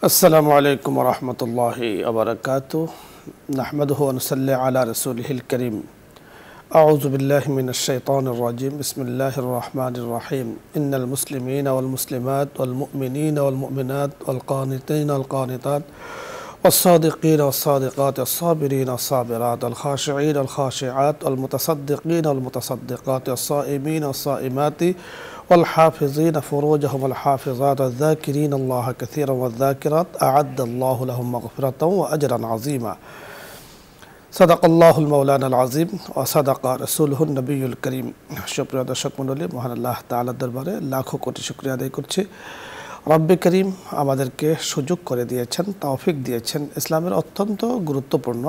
السلام عليكم ورحمة الله وبركاته نحمده ونصلي على رسوله الكريم أعوذ بالله من الشيطان الرجيم بسم الله الرحمن الرحيم إن المسلمين والمسلمات والمؤمنين والمؤمنات والقانتين والقانتات والصادقين والصادقات الصابرين والصابرات الخاشعين والخاشعات والمتصدقين والمتصدقات الصائمين والصائمات والحافظين فروجهم والحافظات الذاكرين الله كثيرا والذاكرات أعد الله لهم مغفرة وأجرا عظيما صدق الله المولانا العظيم وصدق رسوله النبي الكريم সুপ্রিয় দর্শক মণ্ডলী মহান আল্লাহ তাআলার দরবারে লাখো কোটি শুকরিয়া আদায় করছি রব্বে করিম আমাদেরকে সুযোগ করে দিয়েছেন তৌফিক দিয়েছেন ইসলামের অত্যন্ত গুরুত্বপূর্ণ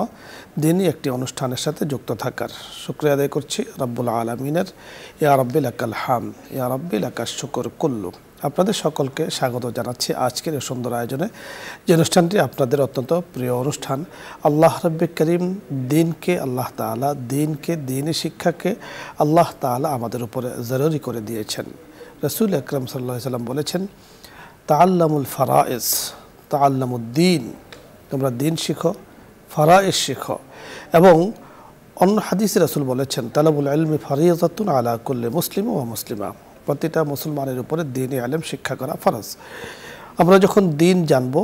দিনই একটি অনুষ্ঠানের সাথে যুক্ত থাকার শুকরিয়া আদায় করছি রব্বুল আলামিনের ইয়া রাব্বি লাকাল হাম ইয়া রাব্বি লাকাশ শুকর কুল্লু আপনাদের সকলকে স্বাগত জানাচ্ছি আজকের এই সুন্দর আয়োজনে যে অনুষ্ঠানটি আপনাদের অত্যন্ত প্রিয় অনুষ্ঠান আল্লাহ রব্বে করিম দিনকে আল্লাহ তাআলা দ্বীনি শিক্ষাকে আল্লাহ তাআলা আমাদের উপরে জরুরি করে দিয়েছেন রাসূল আকরাম সাল্লাল্লাহু আলাইহি সাল্লাম বলেছেন তাআল্লামুল ফারাইজ তাআল্লামুদ্দিন তোমরা দিন শিখো ফারাইজ শিখো এবং অন্য হাদিসে রাসূল বলেছেন তালাবুল ইলমি ফারিয়াযাতুন আলা কুল্লি মুসলিম ওয়া মুসলিমা প্রতিটা মুসলমানের উপরে দ্বীনি ইলম শিক্ষা করা ফরজ আমরা যখন দ্বীন জানব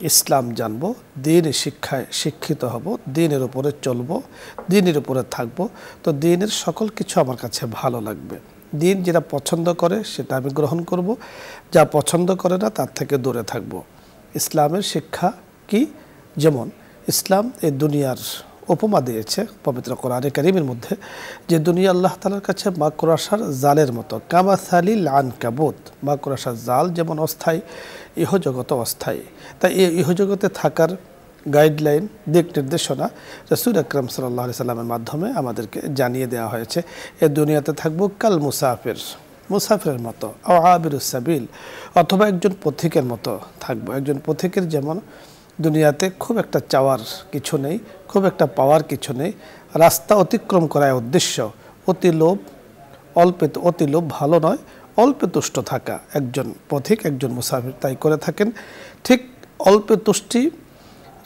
ইসলাম জানব দ্বীনি শিক্ষায় শিক্ষিত হব দ্বীনের উপরে চলব দ্বীনের উপরে থাকব তো দ্বীনের সকল কিছু আমার কাছে ভালো লাগবে দিন যেটা পছন্দ করে সেটা আমি গ্রহণ করব যা পছন্দ করে না তার থেকে দূরে থাকব ইসলামের শিক্ষা কি যেমন ইসলাম এই দুনিয়ার উপমা দিয়েছে পবিত্র কোরআনে কারীমের মধ্যে যে দুনিয়া আল্লাহ তাআলার কাছে মাকড়সার জালের মতো কামাসালিল আনকাবুত মাকড়সার জাল যেমন অস্থায়ী ইহজগত অস্থায়ী তাই এই ইহজগতে থাকার গাইডলাইন দিক নির্দেশনা রাসূল আকরাম সাল্লাল্লাহু আলাইহি সাল্লামের মাধ্যমে আমাদেরকে জানিয়ে দেওয়া হয়েছে এই দুনিয়াতে থাকবো কাল মুসাফিরের মতো আও আবিরুস সাবিল অথবা একজন পথিকের মতো থাকবো একজন পথিকের যেমন দুনিয়াতে খুব একটা চাওয়ার কিছু নেই খুব একটা পাওয়ার কিছু নেই রাস্তা অতিক্রম করার উদ্দেশ্য অতি লোভ ভালো নয় অল্পে তুষ্ট থাকা একজন পথিক একজন মুসাফির তাই করে থাকেন ঠিক অল্পে তুষ্টি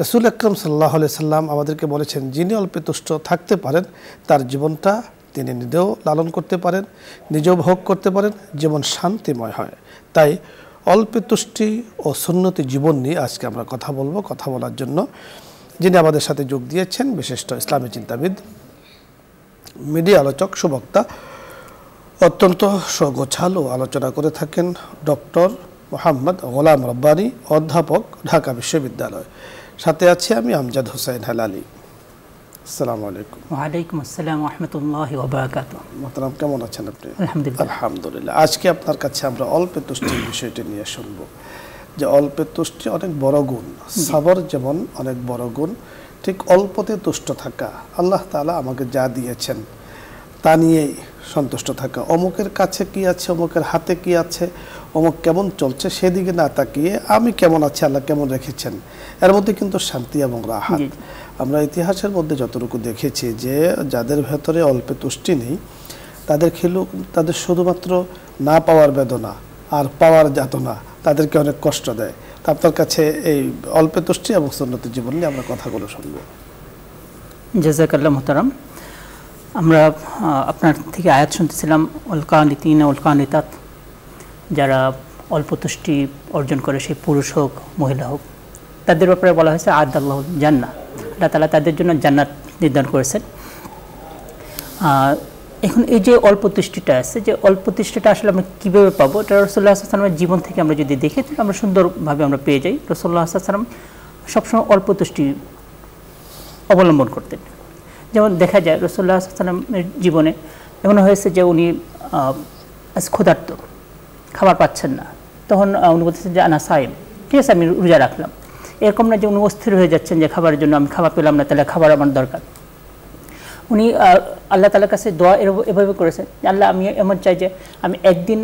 রাসূল আকরাম সাল্লাল্লাহু আলাইহি সাল্লাম আমাদেরকে বলেছেন যিনি অল্পে তুষ্ট থাকতে পারেন তার জীবনটা তিনি নিজেও লালন করতে পারেন নিজেও ভোগ করতে পারেন যেমন শান্তিময় হয় তাই অল্পে তুষ্টি ও সুন্নতি জীবন নিয়ে আজকে আমরা কথা বলবো কথা বলার জন্য যিনি আমাদের সাথে যোগ দিয়েছেন বিশিষ্ট ইসলামী চিন্তাবিদ মিডিয়া আলোচক সুবক্তা অত্যন্ত সগোছালো আলোচনা করে থাকেন ডক্টর মোহাম্মদ গোলাম রব্বানী অধ্যাপক ঢাকা বিশ্ববিদ্যালয় সাথে আছি আমি আমজাদ হোসেন হেলালি আসসালামু আলাইকুম ওয়া আলাইকুম আসসালাম ওয়া রাহমাতুল্লাহি ওয়া বারাকাতুহু মোহতারাম কেমন আছেন আপনি আলহামদুলিল্লাহ আজকে আপনার কাছে আমরা অল্পে তুষ্টির বিষয়টি নিয়ে শুনবো যে অল্পে তুষ্টি অনেক বড় গুণ সবর যেমন অনেক বড় গুণ ঠিক অল্পতে তুষ্ট থাকা আল্লাহ তাআলা আমাকে যা দিয়েছেন তা নিয়েই সন্তুষ্ট থাকা অমুকের কাছে কি আছে অমুকের হাতে কি আছে অমুক কেমন চলছে সেদিকে না তাকিয়ে আমি কেমন আছি আল্লাহ কেমন রেখেছেন এর মধ্যে কিন্তু শান্তি এবং রাহাত আমরা ইতিহাসের মধ্যে যতটুকু দেখেছি যে যাদের ভেতরে অল্পে তুষ্টি নেই তাদের শুধুমাত্র না পাওয়ার বেদনা আর পাওয়ার যাতনা তাদেরকে অনেক কষ্ট দেয় তা আপনার কাছে এই অল্পে তুষ্টি এবং সুন্নতের জীবন নিয়ে আমরা কথাগুলো শুনবো জাযাকাল্লাহ মুহতারাম আমরা আপনার থেকে আয়াত শুনতেছিলাম ওয়াল কানিতিনা ওয়াল কানিতাত যারা অল্প তুষ্টি অর্জন করে সেই পুরুষ হোক মহিলা হোক তাদের ব্যাপারে বলা হয়েছে আদাল্লাহুল জান্নাহ আল্লাহ তাআলা তাদের জন্য জান্নাত নির্ধারণ করেছেন এখন এই যে অল্প তুষ্টিটা আছে যে অল্প তুষ্টিটা আসলে আমরা কীভাবে পাবো এটা রাসূলুল্লাহ সাল্লাল্লাহু আলাইহি ওয়াসাল্লামের জীবন থেকে আমরা যদি দেখি তাহলে আমরা সুন্দরভাবে আমরা পেয়ে যাই রাসূলুল্লাহ সাল্লাল্লাহু আলাইহি ওয়াসাল্লাম সবসময় অল্প তুষ্টি অবলম্বন করতেন যেমন দেখা যায় রাসূলুল্লাহ সাল্লাল্লাহু আলাইহি ওয়াসাল্লামের জীবনে এমন হয়েছে যে উনি ক্ষুধার্ত খাবার পাচ্ছেন না তখন উনি বলতেছেন যে আনা সাইম ঠিক আছে আমি রোজা রাখলাম এরকম না যে উনি অস্থির হয়ে যাচ্ছেন যে খাবারের জন্য আমি খাবার পেলাম না তাহলে খাবার আমার দরকার উনি আল্লাহ তাআলার কাছে দোয়া এভাবে করেছেন যে আল্লাহ আমি এমন চাই যে আমি একদিন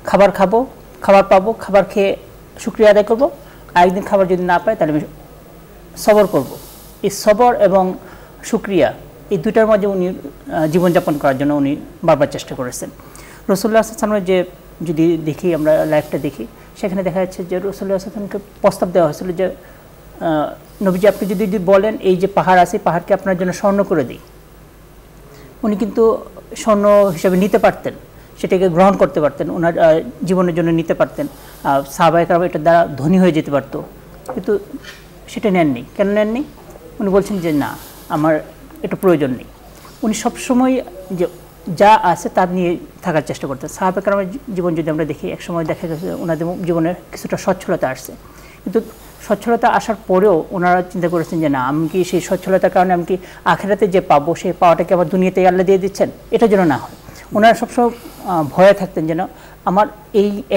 খাবার খাবো খাবার পাবো খাবার খেয়ে শুকরিয়া আদায় করবো আর একদিন খাবার যদি না পাই তাহলে আমি সবর করব এই সবর এবং শুকরিয়া এই দুটার মাঝে উনি জীবনযাপন করার জন্য উনি বারবার চেষ্টা করেছেন রাসূলুল্লাহ সাল্লাল্লাহু আলাইহি ওয়াসাল্লামের যে যদি দেখি, আমরা লাইভটা দেখি, সেখানে দেখা যাচ্ছে যে রাসূলুল্লাহ সাল্লাল্লাহু আলাইহি ওয়াসাল্লামকে প্রস্তাব দেওয়া হয়েছিল যে নবীজি আপনি যদি বলেন এই যে পাহাড় আছে, পাহাড়কে আপনার জন্য স্বর্ণ করে দিই, উনি কিন্তু স্বর্ণ হিসাবে নিতে পারতেন, সেটাকে গ্রহণ করতে পারতেন, ওনার জীবনের জন্য নিতে পারতেন, সাহাবায়ে কেরাম এটার দ্বারা ধনী হয়ে যেতে পারতো, কিন্তু সেটা নেননি। কেন নেননি? উনি বলছেন যে না, আমার এটা প্রয়োজন নেই। উনি সবসময় যে যা আছে তা নিয়ে থাকার চেষ্টা করতেন। সাহাবায়ে কেরামের জীবন যদি আমরা দেখি, একসময় দেখা গেছে ওনাদের জীবনে কিছুটা সচ্ছলতা আসছে, কিন্তু সচ্ছলতা আসার পরেও ওনারা চিন্তা করেছেন যে না, আমি কি সেই সচ্ছলতার কারণে আমি কি আখিরাতে যে পাবো সেই পাওয়াটাকে আমার দুনিয়াতে আল্লাহ দিয়ে দিচ্ছেন, এটা যেন না হয়। ওনারা সবসময় ভয়ে থাকতেন যেন আমার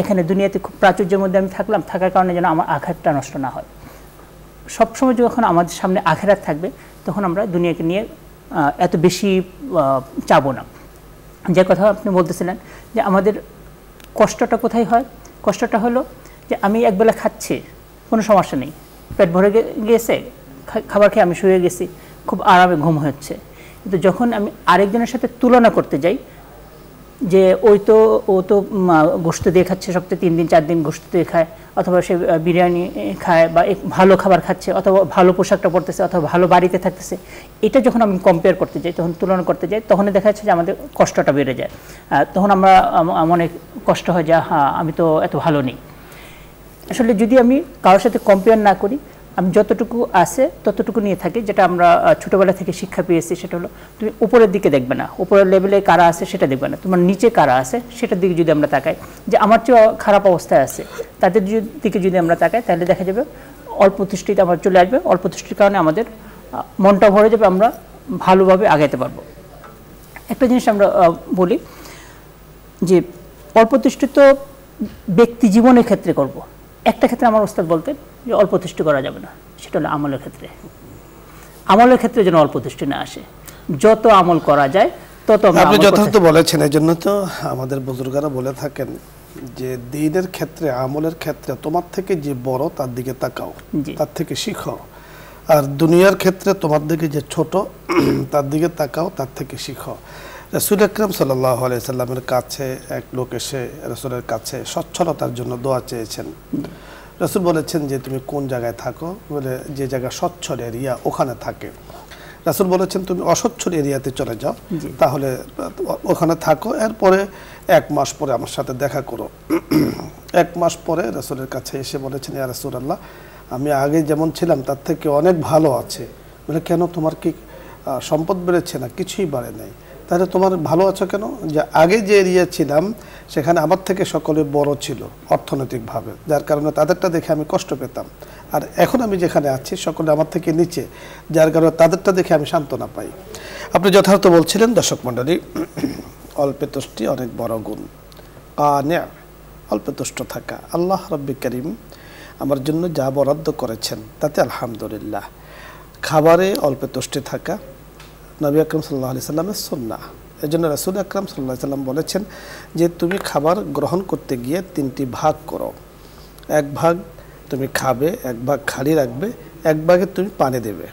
এখানে দুনিয়াতে খুব প্রাচুর্যের মধ্যে আমি থাকার কারণে যেন আমার আখিরাতটা নষ্ট না হয়। সবসময় যখন আমাদের সামনে আখিরাত থাকবে তখন আমরা দুনিয়াকে নিয়ে এত বেশি চাবো না। যে কথা আপনি বলতেছিলেন যে আমাদের কষ্টটা কোথায় হয়, কষ্টটা হলো যে আমি একবেলা খাচ্ছি, কোনো সমস্যা নেই, পেট ভরে গিয়েছে, খাবার খেয়ে আমি শুয়ে গেছি, খুব আরামে ঘুম হচ্ছে। কিন্তু যখন আমি আরেকজনের সাথে তুলনা করতে যাই যে ও তো গোশত দিয়ে খাচ্ছে, সপ্তাহে 3 দিন 4 দিন গোশত দিয়ে খায়, অথবা সে বিরিয়ানি খায়, বা ভালো খাবার খাচ্ছে, অথবা ভালো পোশাকটা পরতেছে, অথবা ভালো বাড়িতে থাকতেছে, এটা যখন আমি কম্পেয়ার করতে যাই, তখন তুলনা করতে যাই, তখন দেখা যাচ্ছে যে আমাদের কষ্টটা বেড়ে যায়। তখন আমরা অনেক কষ্ট হয় যে হ্যাঁ আমি তো এত ভালো নেই। আসলে যদি আমি কারোর সাথে কম্পেয়ার না করি, আমি যতটুকু আছে ততটুকু নিয়ে থাকি, যেটা আমরা ছোটোবেলা থেকে শিক্ষা পেয়েছি, সেটা হলো তুমি উপরের দিকে দেখবে না, উপরের লেভেলে কারা আছে সেটা দেখবে না, তোমার নিচে কারা আছে সেটার দিকে যদি আমরা তাকাই, যে আমার চেয়ে খারাপ অবস্থায় আছে তাদের দিকে যদি আমরা তাকাই, তাহলে দেখা যাবে অল্প তুষ্টিতে আমার চলে আসবে, অল্প তুষ্টির কারণে আমাদের মনটা ভরে যাবে, আমরা ভালোভাবে আগাইতে পারবো। একটা জিনিস আমরা বলি যে অল্প তুষ্টি তো ব্যক্তি জীবনের ক্ষেত্রে করব, একটা ক্ষেত্রে আমার ওস্তাদ বলতেন যে অল্প তুষ্টি করা যাবে না, সেটা হলো আমলের ক্ষেত্রে। আমলের ক্ষেত্রে যেন অল্প তুষ্টি না আসে, যত আমল করা যায় তত। আপনি যথার্থ বলেছেন। এই জন্য তো আমাদের বুজুর্গরা বলে থাকেন যে দ্বীনের ক্ষেত্রে, আমলের ক্ষেত্রে তোমার থেকে যে বড় তার দিকে তাকাও, তার থেকে শিখো, আর দুনিয়ার ক্ষেত্রে তোমার দিকে যে ছোট তার দিকে তাকাও, তার থেকে শিখো। রাসূল আকরাম সাল্লাল্লাহু আলাইহি সাল্লামের কাছে এক লোক এসে রাসূলের কাছে সচ্ছলতার জন্য দোয়া চেয়েছেন। রাসূল বলেছেন যে তুমি কোন জায়গায় থাকো, বলে যে জায়গা স্বচ্ছল এরিয়া ওখানে থাকে। রাসূল বলেছেন তুমি অস্বচ্ছল এরিয়াতে চলে যাও, তাহলে ওখানে থাকো, এরপরে 1 মাস পরে আমার সাথে দেখা করো। 1 মাস পরে রাসূলের কাছে এসে বলেছেন ইয়া রাসূলুল্লাহ, আমি আগে যেমন ছিলাম তার থেকে অনেক ভালো আছে। বলে কেন, তোমার কি সম্পদ বেড়েছে না? কিছুই বাড়ে নাই। তাহলে তোমার ভালো আছো কেন? যে আগে যে এরিয়া ছিলাম সেখানে আমার থেকে সকলে বড় ছিল অর্থনৈতিকভাবে, যার কারণে তাদেরটা দেখে আমি কষ্ট পেতাম, আর এখন আমি যেখানে আছি সকলে আমার থেকে নিচে, যার কারণে তাদেরটা দেখে আমি সান্ত্বনা পাই। আপনি যথার্থ বলছিলেন দর্শক মণ্ডলী, অল্পে তুষ্টি অনেক বড় গুণ। কানে, অল্পে তুষ্ট থাকা। আল্লাহ রাব্বি কারীম আমার জন্য যা বরাদ্দ করেছেন তাতে আলহামদুলিল্লাহ। খাবারে অল্পে তুষ্টি থাকা নবী আকরাম সাল্লাল্লাহু আলাইহি সাল্লামের সুন্নাহ। এই জন্য রাসূল আকরাম সাল্লাল্লাহু আলাইহি সাল্লাম বলেছেন যে তুমি খাবার গ্রহণ করতে গিয়ে 3টি ভাগ করো। 1 ভাগ তুমি খাবে, 1 ভাগ খালি রাখবে, 1 ভাগে তুমি পানি দেবে,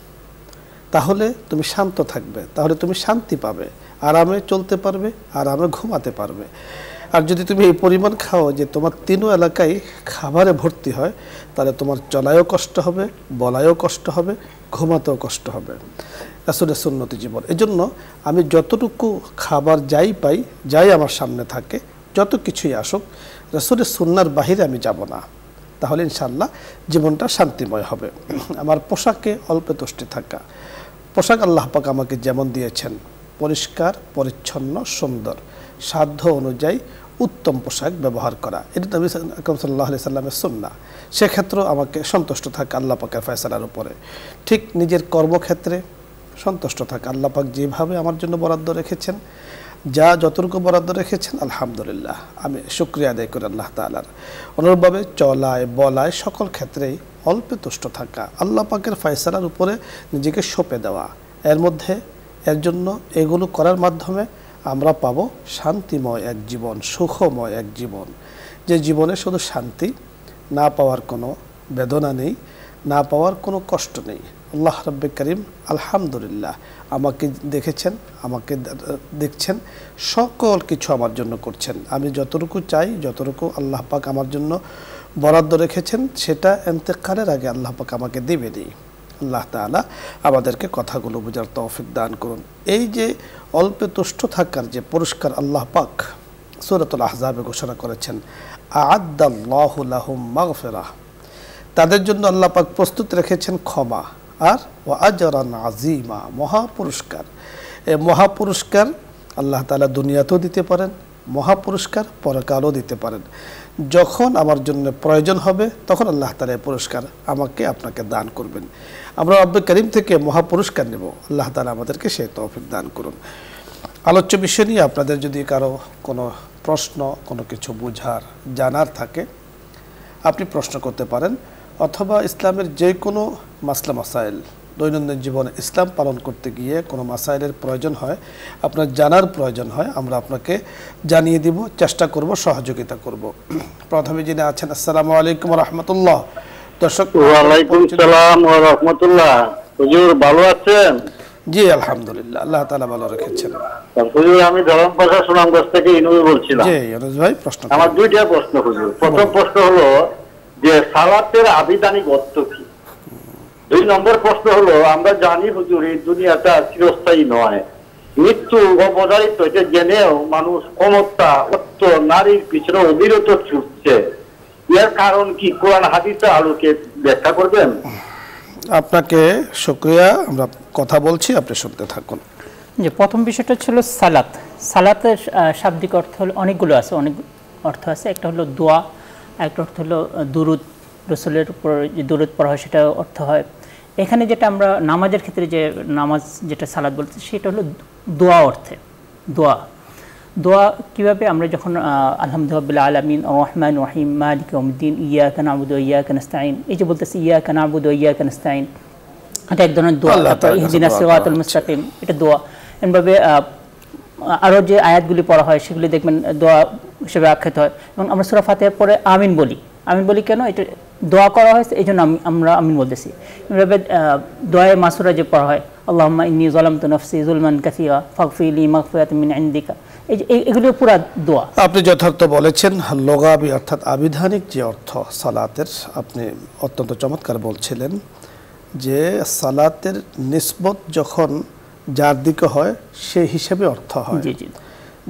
তাহলে তুমি শান্ত থাকবে, তাহলে তুমি শান্তি পাবে, আরামে চলতে পারবে, আরামে ঘুমাতে পারবে। আর যদি তুমি এই পরিমাণ খাও যে তোমার 3 এলাকায় খাবারে ভর্তি হয়, তাহলে তোমার চলায়ও কষ্ট হবে, বলায়ও কষ্ট হবে, ঘুমাতেও কষ্ট হবে। রাসূলের সুন্নতি জীবন। এজন্য আমি যতটুকু খাবার যাই পাই, যাই আমার সামনে থাকে, যত কিছুই আসুক, রাসূলের সুন্নাহর বাহিরে আমি যাব না, তাহলে ইনশাআল্লাহ জীবনটা শান্তিময় হবে। আমার পোশাকে অল্পে তুষ্টি থাকা। পোশাক আল্লাহ পাক আমাকে যেমন দিয়েছেন, পরিষ্কার পরিচ্ছন্ন সুন্দর, সাধ্য অনুযায়ী উত্তম পোশাক ব্যবহার করা, এটা নবী আকরাম সাল্লাল্লাহু আলাইহি সাল্লামের সুন্নাহ। সেক্ষেত্রেও আমাকে সন্তুষ্ট থাকা আল্লাহ পাকের ফয়সালার উপরে। ঠিক নিজের কর্মক্ষেত্রে সন্তুষ্ট থাকা, আল্লাহ পাক যেভাবে আমার জন্য বরাদ্দ রেখেছেন, যা যতটুকু বরাদ্দ রেখেছেন আলহামদুলিল্লাহ আমি শুকরিয়া আদায় করি আল্লাহ তাআলার। অনুরূপভাবে চলায় বলায় সকল ক্ষেত্রেই অল্পে তুষ্ট থাকা, আল্লাহ পাকের ফয়সালার উপরে নিজেকে সঁপে দেওয়া। এর জন্য এগুলো করার মাধ্যমে আমরা পাবো শান্তিময় এক জীবন, সুখময় এক জীবন, যে জীবনে শুধু শান্তি, না পাওয়ার কোনো বেদনা নেই, না পাওয়ার কোনো কষ্ট নেই, আল্লাহ রাব্বে করিম আলহামদুলিল্লাহ আমাকে দেখেছেন, আমাকে দেখছেন, সকল কিছু আমার জন্য করছেন। আমি যতটুকু চাই, যতটুকু আল্লাহ পাক আমার জন্য বরাদ্দ রেখেছেন, সেটা ইন্তেকালের আগে আল্লাহ পাক আমাকে দেবেনই। আল্লাহ তাআলা আমাদেরকে কথাগুলো বোঝার তৌফিক দান করুন। এই যে অল্পে তুষ্ট থাকার যে পুরস্কার আল্লাহ পাক সূরাতুল আহজাবে ঘোষণা করেছেন, আ'আদ্দাল্লাহু লাহুম মাগফিরাহ, তাদের জন্য আল্লাহ পাক প্রস্তুত রেখেছেন ক্ষমা আর ওয়া আজরান আযীমা, মহাপুরস্কার। এই মহাপুরস্কার আল্লাহ তাআলা দুনিয়াতেও দিতে পারেন, মহাপুরস্কার পরকালও দিতে পারেন। যখন আমার জন্য প্রয়োজন হবে তখন আল্লাহ তাআলা এই পুরস্কার আমাকে আপনাকে দান করবেন। আমরা রব্বে করিম থেকে মহাপুরস্কার নেব। আল্লাহ তাআলা আমাদেরকে সেই তৌফিক দান করুন। আলোচ্য বিষয় নিয়ে আপনাদের যদি কারো কোনো প্রশ্ন, কোনো কিছু বোঝার, জানার থাকে, আপনি প্রশ্ন করতে পারেন, অথবা ইসলামের যে কোনো মাসলা মাসাইল, দৈনন্দিন জীবনে ইসলাম পালন করতে গিয়ে কোনো মাসাইলের প্রয়োজন হয়, আপনার জানার প্রয়োজন হয়, আমরা আপনাকে জানিয়ে দিব, চেষ্টা করব, সহযোগিতা করব। প্রথমে যিনি আছেন, আসসালামু আলাইকুম ওয়া রাহমাতুল্লাহ। দর্শক, ওয়ালাইকুম সালাম ওয়া রাহমাতুল্লাহ। হুজুর ভালো আছেন? জি আলহামদুলিল্লাহ, আল্লাহ তাআলা ভালো রেখেছেন। হুজুর আমি ধরমপাশা সুনামগঞ্জ থেকে ইনুজ বলছিলাম। জি ইউনুস ভাই, প্রশ্ন আমার দুইটা প্রশ্ন হুজুর। প্রথম প্রশ্ন হলো যে সালাতের আবিধানিক অর্থ কি? 2 নম্বর প্রশ্ন হলো, আমরা জানি হুজুর এই দুনিয়াটা চিরস্থায়ী নয়, মৃত্যু অবধারিত, এটা জেনেও মানুষ ক্ষমতা, অর্থ, নারীর পিছনে অবিরত ছুটছে। এর কারণ কি কোরআন হাদিসের আলোকে ব্যাখ্যা করবেন? আপনাকে শুকরিয়া, আমরা কথা বলছি, আপনি শুনতে থাকুন। যে প্রথম বিষয়টা ছিল সালাত। সালাতের শাব্দিক অর্থ হলো অনেকগুলো আছে, অনেক অর্থ আছে। একটা হলো দোয়া, একটা অর্থ হলো দুরুদ, রসুলের উপর যে দুরুদ পড়া হয় সেটা অর্থ হয়। এখানে যেটা আমরা নামাজের ক্ষেত্রে যে নামাজ যেটা সালাত বলতে, সেটা হলো দোয়া অর্থে। দোয়া দোয়া কীভাবে? আমরা যখন আলহামদুলিল্লাহ আলামিন রহমান রহিম মালিক ইয়াউমিদ্দিন ইয়্যাকা না'বুদু ওয়া ইয়্যাকা নাস্তাঈন, এই যে বলতেছি ইয়্যাকা না'বুদু ওয়া ইয়্যাকা নাস্তাঈন, এটা এক ধরনের দোয়া। ইহদিনাস সিরাতাল মুস্তাকিম, এটা দোয়া। এভাবে আরও যে আয়াতগুলি পড়া হয় সেগুলি দেখবেন দোয়া হিসেবে আখ্যায়িত হয়। এবং আমরা সূরা ফাতিহার পরে আমিন বলি। আমিন বলি কেন? এটা দোয়া করা হয়েছে, এই জন্য আমরা আমিন বলতেছি। এভাবে দোয়ায়ে মাসুরা যে পড়া হয়, আল্লাহুম্মা ইন্নী যালামতু নাফসি যুলমান কাসীরা ফাগফির লি মাগফিরাতাম মিন ইনদিকা, এগুলো পুরা দোয়া। আপনি যথার্থ বলেছেন। লগাবি অর্থাৎ আবিধানিক যে অর্থ সালাতের, আপনি অত্যন্ত চমৎকার বলছিলেন যে সালাতের নিসবত যখন যার দিকে হয় সেই হিসেবে অর্থ হয়। জি জি।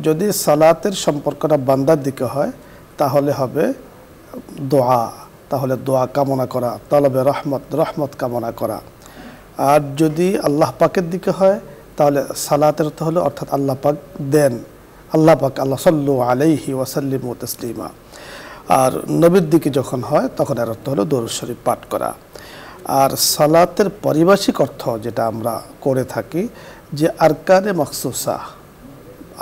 যদি সালাতের সম্পর্কটা বান্দার দিকে হয় তাহলে হবে দোয়া, তাহলে দোয়া কামনা করা, তলবে রহমত কামনা করা। আর যদি আল্লাহ পাকের দিকে হয় তাহলে সালাতের অর্থ হলো অর্থাৎ আল্লাহ পাক দেন, আল্লাহ পাক আল্লাহ সাল্লু আলাইহি ওয়াসাল্লিমু তাসলিমা। আর নবীর দিকে যখন হয় তখন এর অর্থ হলো দরুদ শরীফ পাঠ করা। আর সালাতের পারিভাষিক অর্থ যেটা আমরা করে থাকি যে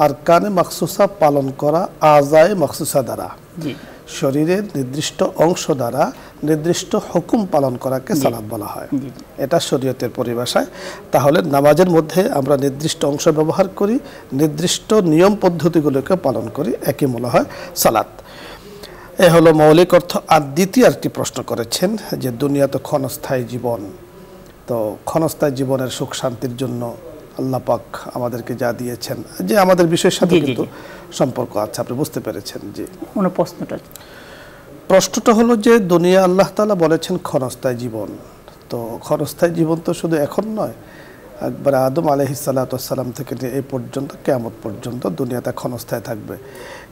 আরকানে মাকসুসা পালন করা, আজায়ে মাকসুসা দ্বারা, শরীরের নির্দিষ্ট অংশ দ্বারা নির্দিষ্ট হুকুম পালন করাকে সালাত বলা হয়। এটা শরীয়তের পরিভাষায়। তাহলে নামাজের মধ্যে আমরা নির্দিষ্ট অংশ ব্যবহার করি, নির্দিষ্ট নিয়ম পদ্ধতিগুলোকে পালন করি, একই বলা হয় সালাত। এ হলো মৌলিক অর্থ। আর দ্বিতীয় একটি প্রশ্ন করেছেন যে দুনিয়া তো ক্ষণস্থায়ী জীবন, তো ক্ষণস্থায়ী জীবনের সুখ শান্তির জন্য আল্লাহ পাক আমাদেরকে যা দিয়েছেন, যে আমাদের বিষয়ের সাথে কিন্তু সম্পর্ক আছে, আপনি বুঝতে পেরেছেন। জি, প্রশ্নটা হলো যে দুনিয়া আল্লাহ তাআলা বলেছেন ক্ষণস্থায়ী জীবন, তো ক্ষণস্থায়ী জীবন তো শুধু এখন নয়, একবার আদম আলাইহিস সালাতু ওয়াস সালাম থেকে এই পর্যন্ত কিয়ামত পর্যন্ত দুনিয়াতে ক্ষণস্থায়ী থাকবে।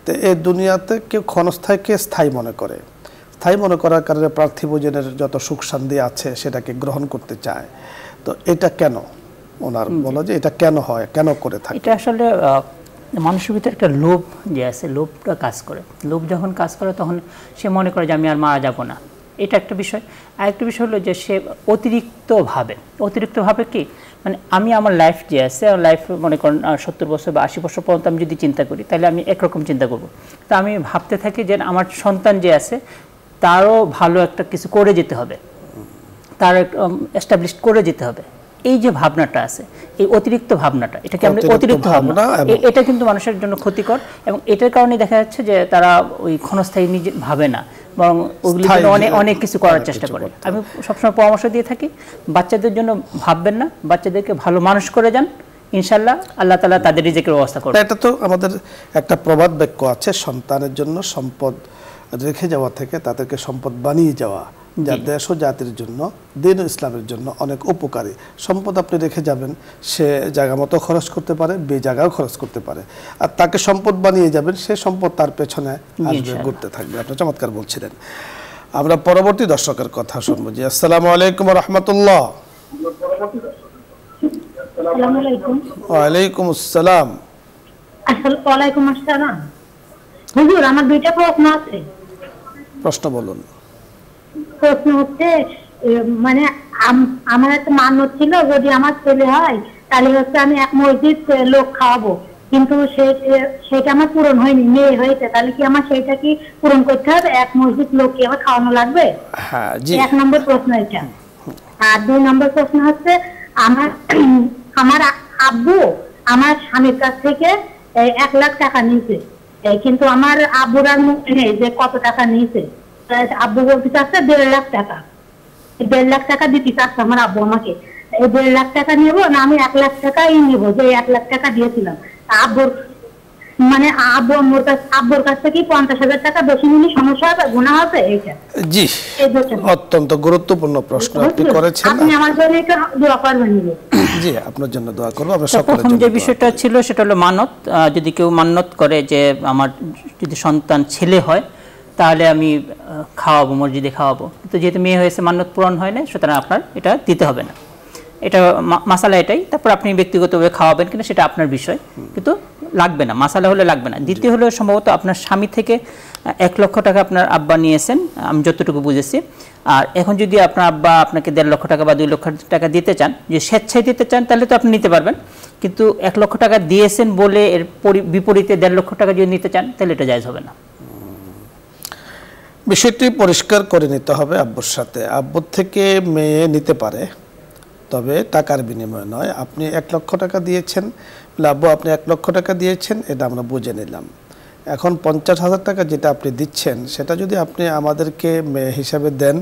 তো এই দুনিয়াতে কেউ ক্ষণস্থায়ীকে স্থায়ী মনে করে, স্থায়ী মনে করার কারণে পার্থিব জীবনের যত সুখ শান্তি আছে সেটাকে গ্রহণ করতে চায়। তো এটা কেন? ওনার বলো যে এটা কেন হয়, কেন করে থাকে? এটা আসলে মানুষের ভিতরে একটা লোভ যে আছে, লোভটা কাজ করে। লোভ যখন কাজ করে তখন সে মনে করে যে আমি আর মারা যাব না, এটা একটা বিষয়। আরেকটা বিষয় হলো যে সে অতিরিক্তভাবে কি, মানে আমি আমার লাইফ যে আছে, লাইফ মনে করেন 70 বছর বা 80 বছর পর্যন্ত আমি যদি চিন্তা করি তাহলে আমি একরকম চিন্তা করব। তো আমি ভাবতে থাকি যে আমার সন্তান যে আছে তারও ভালো একটা কিছু করে যেতে হবে, তার এস্টাবলিশ করে যেতে হবে। এই যে ভাবনাটা আছে, এই অতিরিক্ত ভাবনাটা, এটাকে আমরা অতিরিক্ত ভাবনা, এটা কিন্তু মানুষের জন্য ক্ষতিকর। এবং এটার কারণে দেখা যাচ্ছে যে তারা ওই ক্ষণস্থায়ী নিজে ভাবে না, বরং ওগুলির জন্য অনেক কিছু করার চেষ্টা করে। আমি সবসময় পরামর্শ দিয়ে থাকি, বাচ্চাদের জন্য ভাববেন না, বাচ্চাদেরকে ভালো মানুষ করে যান, ইনশাল্লাহ আল্লাহ তাআলা তাদের রিজিকের ব্যবস্থা করবেন। এটা তো আমাদের একটা প্রবাদ বাক্য আছে, সন্তানের জন্য সম্পদ রেখে যাওয়া থেকে তাদেরকে সম্পদ বানিয়ে যাওয়া, যা দেশ ও জাতির জন্য, দিন ও ইসলামের জন্য অনেক উপকারী। সম্পদ আপনি রেখে যাবেন, সে জায়গা মতো খরচ করতে পারে, জায়গাও খরচ করতে পারে, আর তাকে সম্পদ বানিয়ে যাবেন, সে সম্পদ তার পেছনে আসবে, ঘুরতে থাকবে। আপনি চমৎকার বলছিলেন। আমরা পরবর্তী দর্শকের কথা শুনবো। জি, আসসালামু আলাইকুম ওয়া রাহমাতুল্লাহ। ওয়ালাইকুম আসসালাম। ওয়ালাইকুম আসসালাম। হুজুর, আমার দুইটা প্রশ্ন আছে। প্রশ্ন বলুন। প্রশ্ন হচ্ছে, মানে আমার একটা মান্যত ছিল, যদি আমার ছেলে হয় তাহলে হচ্ছে আমি এক মসজিদ লোক খাওয়াবো, কিন্তু সেটা আমার পূরণ হয়নি, মেয়ে হয়েছে, তাহলে কি আমার সেটা কি পূরণ করতে হবে? এক মসজিদ লোক কি আমার খাওয়ানো লাগবে? হ্যাঁ, জি। এক নম্বর প্রশ্ন এটা। আর দুই নম্বর প্রশ্ন হচ্ছে, আমার আব্বু আমার স্বামীর কাছ থেকে 1 লাখ টাকা নিয়েছে, কিন্তু আমার আব্বুর আর মনে নেই যে কত টাকা নিয়েছে। আব্বু বলতে চাচ্ছে 1.5 লাখ টাকা। 1.5 লাখ টাকা দিতে চাচ্ছে আমার আব্বু আমাকে। এই 1.5 লাখ টাকা নেবো না আমি 1 লাখ টাকাই নেবো, যে 1 লাখ টাকা দিয়েছিলাম। আব্বুর মানে আব্বুর কাছ থেকে 50,000 টাকা বেশি নিলে সমস্যা হবে, গুনাহ হবে? এইটা জি, অত্যন্ত গুরুত্বপূর্ণ প্রশ্ন আপনি করেছেন। আপনি আমার জন্য একটু দোয়া করবেন। জি, আপনার জন্য দোয়া করব। আমরা সকলের প্রথম জন্য যে বিষয়টা ছিল সেটা হলো মানত। যদি কেউ মানত করে যে আমার যদি সন্তান ছেলে হয় তাহলে আমি খাওয়াবো, মসজিদে খাওয়াবো, কিন্তু যেহেতু মেয়ে হয়েছে মানত পূরণ হয় না, সুতরাং আপনার এটা দিতে হবে না। এটা মাসালা এটাই। তারপর আপনি ব্যক্তিগতভাবে খাওয়াবেন কিনা সেটা আপনার বিষয়, কিন্তু লাগবে না, মাসালা হলে লাগবে না। দ্বিতীয় হলো সম্ভবত আপনার স্বামী থেকে 1 লক্ষ টাকা আপনার আব্বা নিয়েছেন, আমি যতটুকু বুঝেছি। আর এখন যদি আপনার আব্বা আপনাকে 1.5 লক্ষ টাকা বা 2 লক্ষ টাকা দিতে চান, যে স্বেচ্ছায় দিতে চান, তাহলে তো আপনি নিতে পারবেন। কিন্তু 1 লক্ষ টাকা দিয়েছেন বলে এর বিপরীতে 1.5 লক্ষ টাকা যদি নিতে চান, তাহলে এটা জায়েজ হবে না। বিষয়টি পরিষ্কার করে নিতে হবে আব্বুর সাথে। আব্বুর থেকে মেয়ে নিতে পারে, তবে টাকার বিনিময়ে নয়। আপনি 1 লক্ষ টাকা দিয়েছেন, আব্বু আপনি 1 লক্ষ টাকা দিয়েছেন, এটা আমরা বুঝে নিলাম। এখন 50,000 টাকা যেটা আপনি দিচ্ছেন, সেটা যদি আপনি আমাদেরকে মেয়ে হিসাবে দেন,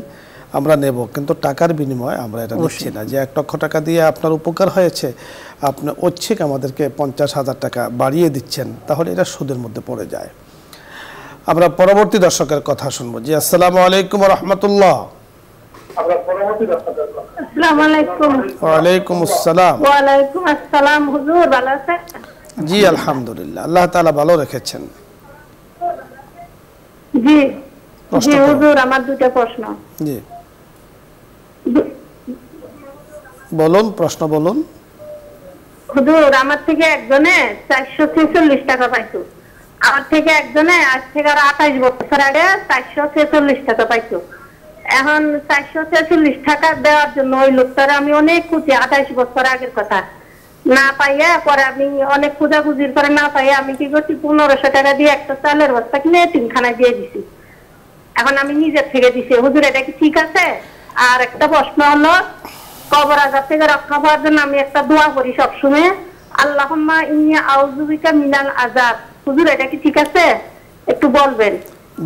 আমরা নেব, কিন্তু টাকার বিনিময়ে আমরা এটা দিচ্ছি না। যে 1 লক্ষ টাকা দিয়ে আপনার উপকার হয়েছে, আপনি ঐচ্ছিক আমাদেরকে 50,000 টাকা বাড়িয়ে দিচ্ছেন, তাহলে এটা সুদের মধ্যে পড়ে যায়। আমরা পরবর্তী দর্শকের কথা শুনবো। জি, আসসালামু আলাইকুম ওয়া রাহমাতুল্লাহ। আসসালামু আলাইকুম। ওয়ালাইকুম আসসালাম। ওয়ালাইকুম আসসালাম। হুজুর ভালো আছেন? জি, আলহামদুলিল্লাহ, আল্লাহ তাআলা ভালো রেখেছেন। জি জি হুজুর, আমার দুটো প্রশ্ন। জি বলুন, প্রশ্ন বলুন। হুজুর, আমার থেকে একজনে 446 টাকা পাইতো, আমার থেকে একজনে আজ থেকে আর 28 বছর আগে 446 টাকা পাইতো। এখন 446 টাকা দেওয়ার জন্য ওই লোকটার আমি অনেক খুঁজি, 28 বছর আগের কথা না পাইয়া, পরে আমি অনেক খোঁজাখুঁজির পরে না পাইয়া আমি কি করছি, 1500 টাকা দিয়ে একটা চালের বস্তা কিনে এতিমখানায় দিয়ে দিছি। এখন আমি নিজের থেকে দিছি। হুজুর, এটা কি ঠিক আছে? আর একটা প্রশ্ন হলো, কবর আযাব থেকে রক্ষা পাওয়ার জন্য আমি একটা দোয়া করি সবসময়, আল্লাহুম্মা ইন্নী আউযু বিকা মিনাল আযাব। হুজুর, এটা কি ঠিক আছে? একটু বলবেন।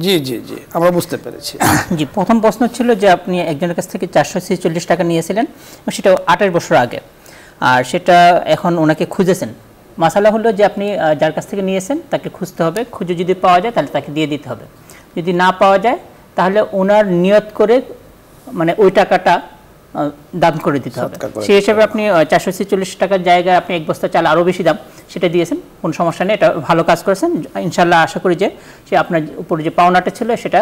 জি জি জি, আমরা বুঝতে পেরেছি। জি, প্রথম প্রশ্ন ছিল যে আপনি একজনের কাছ থেকে 446 টাকা নিয়েছিলেন, সেটা 28 বছর আগে, আর সেটা এখন ওনাকে খুঁজেছেন। মাসালা হলো যে আপনি যার কাছ থেকে নিয়েছেন তাকে খুঁজতে হবে, খুঁজে যদি পাওয়া যায় তাহলে তাকে দিয়ে দিতে হবে। যদি না পাওয়া যায় তাহলে ওনার নিয়ত করে মানে ওই টাকাটা দান করে দিতে হবে। সেই হিসাবে আপনি 446 টাকার জায়গায় আপনি 1 বস্তা চাল আরও বেশি দাম সেটা দিয়েছেন, কোনো সমস্যা নেই, এটা ভালো কাজ করেছেন। ইনশাল্লাহ আশা করি যে সে আপনার উপরে যে পাওনাটা ছিল সেটা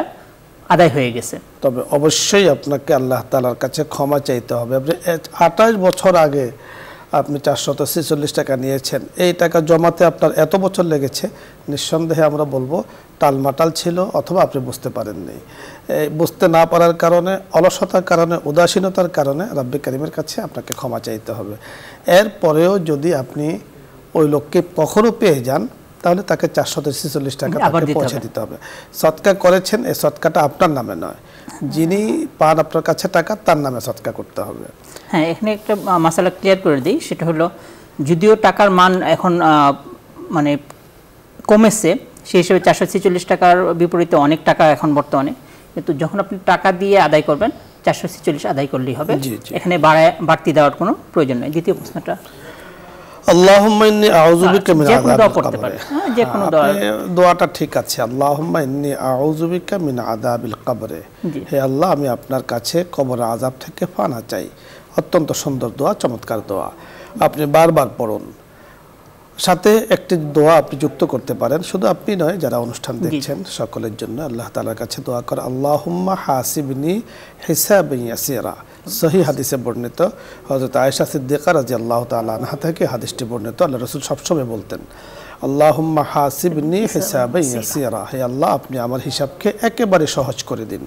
আদায় হয়ে গেছে। তবে অবশ্যই আপনাকে আল্লাহ তাআলার কাছে ক্ষমা চাইতে হবে। আপনি 28 বছর আগে আপনি 446 টাকা নিয়েছেন, এই টাকা জমাতে আপনার এত বছর লেগেছে, নিঃসন্দেহে আমরা বলবো টালমাটাল ছিল, অথবা আপনি বুঝতে পারেননি। বুঝতে না পারার কারণে, অলসতার কারণে, উদাসীনতার কারণে রাব্বে কারিমের কাছে আপনাকে ক্ষমা চাইতে হবে। এরপরেও যদি আপনি ওই লোককে কখনো পেয়ে যান, তাহলে তাকে 446 টাকা আবার তাকে দিতে পৌঁছে হবে। দিতে হবে। সদকা করেছেন, এই সদকাটা আপনার নামে নয়, যিনি পান আপনার কাছে টাকা তার নামে সদকা করতে হবে। হ্যাঁ, এখানে একটা মাসালা ক্লিয়ার করে দিই, সেটা হলো যদিও টাকার মান এখন মানে কমেছে, সেই হিসেবে 446 টাকার বিপরীতে অনেক টাকা এখন বর্তমানে, কিন্তু যখন আপনি টাকা দিয়ে আদায় করবেন 446 আদায় করলেই হবে, জি, জি। এখানে বাড়তি দেওয়ার কোনো প্রয়োজন নেই। দ্বিতীয় প্রশ্নটা আল্লাহুম্মা ইন্নী আউযু বিকা মিন যে কোনো দোয়া আযাবিল পড়তে কবর। পারেন, হ্যাঁ, যে কোনো দোয়া। আপনি দোয়াটা ঠিক আছে, আল্লাহুম্মা ইন্নী আউযু বিকা মিন আযাবিল কবর। জি। হে আল্লাহ, আমি আপনার কাছে কবরের আযাব থেকে পানা চাই। অত্যন্ত সুন্দর দোয়া, চমৎকার দোয়া, আপনি বারবার পড়ুন। সাথে একটি দোয়া আপনি যুক্ত করতে পারেন, শুধু আপনি নয়, যারা অনুষ্ঠান দেখছেন সকলের জন্য আল্লাহ তাআলার কাছে দোয়া করে, আল্লাহুম্মা হাসিবনি হিসাবান ইয়াসিরা। সহিহ হাদিসে বর্ণিত, হযরত আয়েশা সিদ্দিকা রাদিয়াল্লাহু তাআলা আনহা থেকে হাদিসটি বর্ণিত। আল্লাহ রাসূল সবসময় বলতেন, আল্লাহুম্মা হাসিবনি হিসাবান ইয়াসিরা, হে আল্লাহ, আপনি আমার হিসাবকে একেবারে সহজ করে দিন।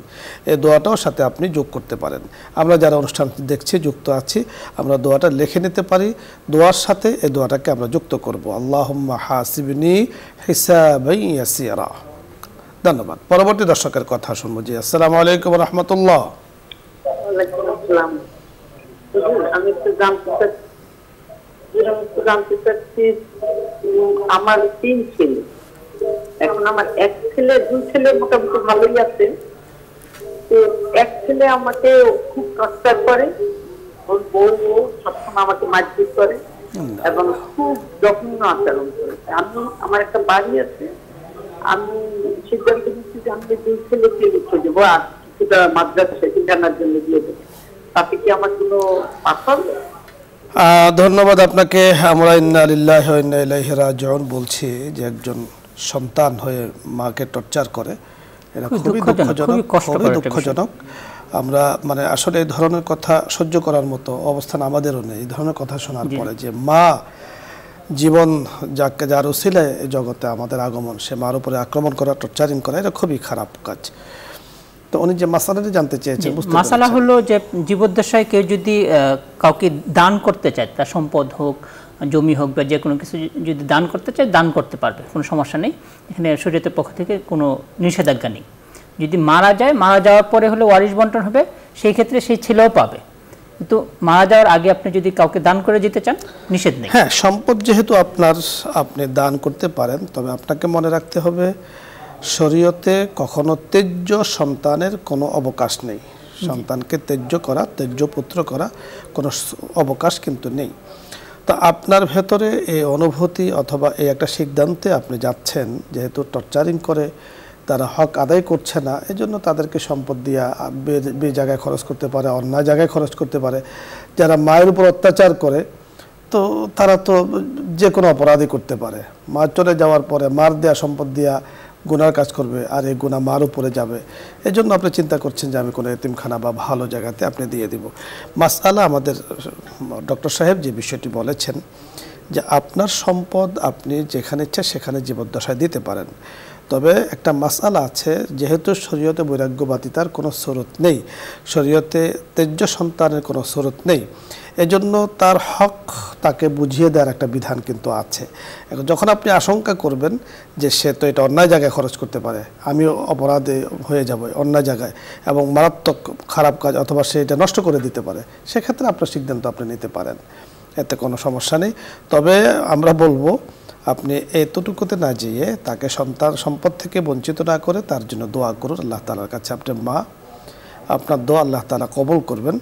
এই দোয়াটাও সাথে আপনি যোগ করতে পারেন। আমরা যারা অনুষ্ঠান দেখছি, যুক্ত আছি, আমরা দোয়াটা লিখে নিতে পারি, দোয়ার সাথে এই দোয়াটাকে আমরা যুক্ত করব, আল্লাহুম্মা হাসিবনি হিসাবান ইয়াসিরা। ধন্যবাদ। পরবর্তী দর্শকের কথা শুনবো। জি, আসসালামু আলাইকুম ওয়া রাহমাতুল্লাহ। ওয়ালাইকুম আসসালাম। আমি একটু জানতে চাচ্ছি, আমার 3 ছেলে, এখন আমার এক ছেলে 2 ছেলে মোটামুটি ভালোই আছে, তো এক ছেলে আমাকে খুব টর্চার করে, ওর বউ সবসময় আমাকে মারপিট করে এবং খুব জঘন্য আচরণ করে। আমার একটা বাড়ি আছে, আমি সিদ্ধান্ত নিচ্ছি যে আমি 2 ছেলেকে লিখে দেবো আর কিছুটা মাদ্রাসা জানার জন্য দিয়ে দেবো, তাতে কি আমার কোনো পাথর? ধন্যবাদ আপনাকে। আমরা ইন্না লিল্লাহি ওয়া ইন্না ইলাইহি রাজিউন বলছি যে একজন সন্তান হয়ে মাকে টর্চার করে, এটা খুবই দুঃখজনক। আমরা মানে আসলে এই ধরনের কথা সহ্য করার মতো অবস্থান আমাদেরও নেই। এই ধরনের কথা শোনার পরে যে মা জীবন যার উসিলায় এই জগতে আমাদের আগমন, সে মার উপরে আক্রমণ করা, টর্চারিং করা, এটা খুবই খারাপ কাজ। তো উনি যে মাসালাটা জানতে চেয়েছেন, মাসালা হলো যে জীবদ্দশায় কেউ যদি কাউকে দান করতে চায়, তার সম্পদ হোক, জমি হোক বা যে কোনো কিছু যদি দান করতে চায়, দান করতে পারবে, কোনো সমস্যা নেই। এখানে শরীয়তের পক্ষ থেকে কোনো নিষেধাজ্ঞা নেই। যদি মারা যায়, মারা যাওয়ার পরে হলে ওয়ারিশ বন্টন হবে, সেই ক্ষেত্রে সেই ছেলেও পাবে, কিন্তু মারা যাওয়ার আগে আপনি যদি কাউকে দান করে যেতে চান, নিষেধ নেই। হ্যাঁ, সম্পদ যেহেতু আপনি দান করতে পারেন, তবে আপনাকে মনে রাখতে হবে শরীয়তে কখনো তেজ্য সন্তানের কোনো অবকাশ নেই। সন্তানকে তেজ্য করা, তেজ্য পুত্র করা কোনো অবকাশ কিন্তু নেই। তো আপনার ভেতরে এই অনুভূতি অথবা এই একটা সিদ্ধান্তে আপনি যাচ্ছেন, যেহেতু টর্চারিং করে তারা হক আদায় করছে না, এজন্য তাদেরকে সম্পদ দিয়া বে জায়গায় খরচ করতে পারে, অন্যায় জায়গায় খরচ করতে পারে। যারা মায়ের উপর অত্যাচার করে, তো তারা তো যে কোনো অপরাধই করতে পারে। মা চলে যাওয়ার পরে মার দেয়া সম্পদ দিয়া গুনার কাজ করবে, আর এই গুনাহ মার উপরে যাবে। এই জন্য আপনি চিন্তা করছেন যে আমি কোনো এতিমখানা বা ভালো জায়গাতে আপনি দিয়ে দিব। মাসআলা আমাদের ডক্টর সাহেব যে বিষয়টি বলেছেন যে আপনার সম্পদ আপনি যেখানে ইচ্ছা সেখানে জীবদ্দশায় দিতে পারেন, তবে একটা মাসআলা আছে, যেহেতু শরীয়তে বৈরাগ্যবাদিতার কোনো শরত নেই, শরীয়তে তেজ্য সন্তানের কোনো শরত নেই, এজন্য তার হক তাকে বুঝিয়ে দেওয়ার একটা বিধান কিন্তু আছে। এখন যখন আপনি আশঙ্কা করবেন যে সে তো এটা অন্যায় জায়গায় খরচ করতে পারে, আমিও অপরাধে হয়ে যাব অন্যায় জায়গায়, এবং মারাত্মক খারাপ কাজ, অথবা সে এটা নষ্ট করে দিতে পারে, সেক্ষেত্রে আপনার সিদ্ধান্ত আপনি নিতে পারেন, এতে কোনো সমস্যা নেই। তবে আমরা বলবো আপনি এতটুকুতে না যেয়ে তাকে সন্তান সম্পদ থেকে বঞ্চিত না করে তার জন্য দোয়া করুন আল্লাহ তাআলার কাছে। আপনার মা, আপনার দোয়া আল্লাহ তাআলা কবুল করবেন।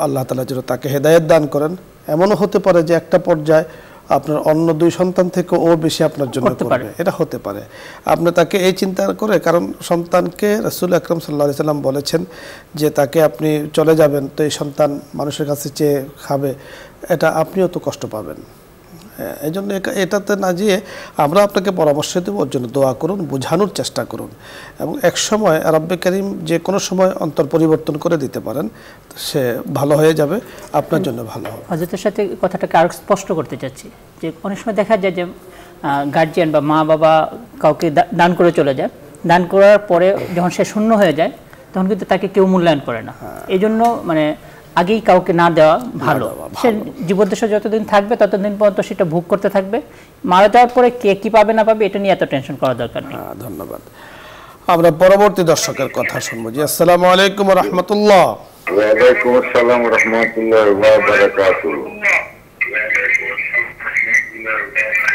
আল্লাহ তাআলা যেন তাকে হেদায়েত দান করেন। এমনও হতে পারে যে একটা পর্যায়ে আপনার অন্য 2 সন্তান থেকে ও বেশি আপনার জন্য করবে, এটা হতে পারে। আপনি তাকে এই চিন্তা করে, কারণ সন্তানকে রাসূল আকরাম সাল্লাল্লাহু আলাইহি সাল্লাম বলেছেন যে তাকে আপনি চলে যাবেন, তো এই সন্তান মানুষের কাছে চেয়ে খাবে, এটা আপনিও তো কষ্ট পাবেন। এই জন্য এটাতে না যেয়ে আমরা আপনাকে পরামর্শ দেবো, ওর জন্য দোয়া করুন, বোঝানোর চেষ্টা করুন, এবং এক সময় রব্বে কারীম যে কোনো সময় অন্তর পরিবর্তন করে দিতে পারেন, সে ভালো হয়ে যাবে, আপনার জন্য ভালো হবে। হযরতের সাথে কথাটাকে আরো স্পষ্ট করতে চাচ্ছি যে অনেক সময় দেখা যায় যে গার্জিয়ান বা মা বাবা কাউকে দান করে চলে যায়, দান করার পরে যখন সে শূন্য হয়ে যায় তখন কিন্তু তাকে কেউ মূল্যায়ন করে না। এই জন্য মানে আগেই কাউকে না দেওয়া ভালো। সে জীবদ্দশা যতদিন থাকবে ততদিন পর্যন্ত সেটা ভোগ করতে থাকবে, মারা যাওয়ার পরে কে কি পাবে না পাবে এটা নিয়ে এত টেনশন করার দরকার নেই। ধন্যবাদ। আমরা পরবর্তী দর্শকের কথা শুনবো। জি, আসসালামু আলাইকুম ওয়া রাহমাতুল্লাহ। ওয়া আলাইকুম আসসালাম ওয়া রাহমাতুল্লাহি ওয়া বারাকাতুহু।